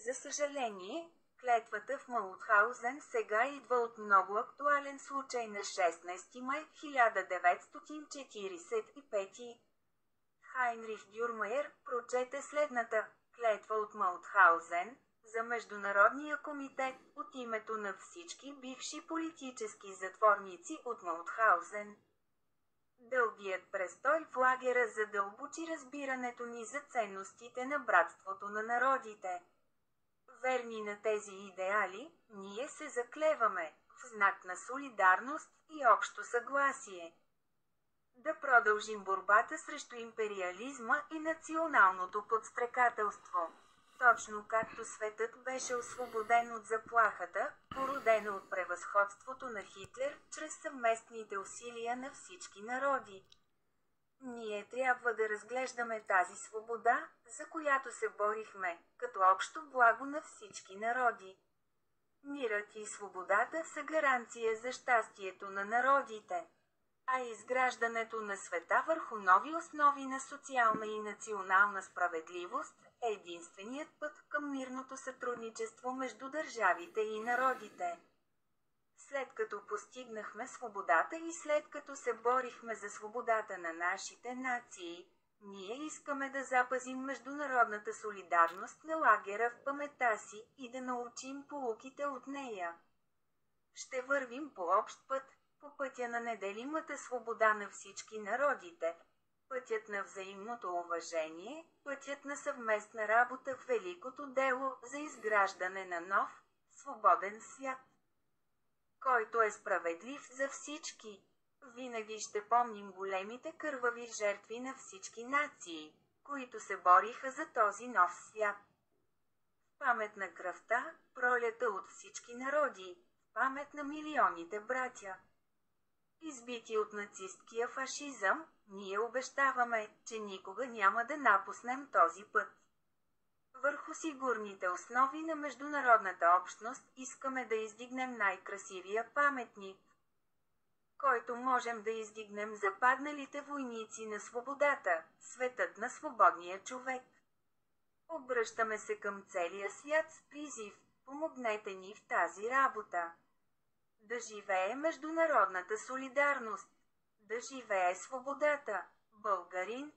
За съжаление, клетвата в Маутхаузен сега идва от много актуален случай на 16 май 1945. Хайнрих Дюрмайер прочете следната клетва от Маутхаузен за Международния комитет от името на всички бивши политически затворници от Маутхаузен. Дългият престой в лагера задълбочи разбирането ни за ценностите на братството на народите. Верни на тези идеали, ние се заклеваме, в знак на солидарност и общо съгласие. Да продължим борбата срещу империализма и националното подстрекателство. Точно както светът беше освободен от заплахата, породена от превъзходството на Хитлер, чрез съвместните усилия на всички народи. Ние трябва да разглеждаме тази свобода, за която се борихме, като общо благо на всички народи. Мирът и свободата са гаранция за щастието на народите. А изграждането на света върху нови основи на социална и национална справедливост е единственият път към мирното сътрудничество между държавите и народите. След като постигнахме свободата и след като се борихме за свободата на нашите нации, ние искаме да запазим международната солидарност на лагера в паметта си и да научим поуките от нея. Ще вървим по общ път, по пътя на неделимата свобода на всички народите, пътят на взаимното уважение, пътят на съвместна работа в великото дело за изграждане на нов, свободен свят, който е справедлив за всички. Винаги ще помним големите кървави жертви на всички нации, които се бориха за този нов свят. В памет на кръвта, пролята от всички народи, в памет на милионите братя, избити от нацисткия фашизъм, ние обещаваме, че никога няма да напуснем този път. Върху сигурните основи на международната общност искаме да издигнем най-красивия паметник, който можем да издигнем за падналите войници на свободата, светът на свободния човек. Обръщаме се към целия свят с призив, помогнете ни в тази работа. Да живее международната солидарност! Да живее свободата! Българин,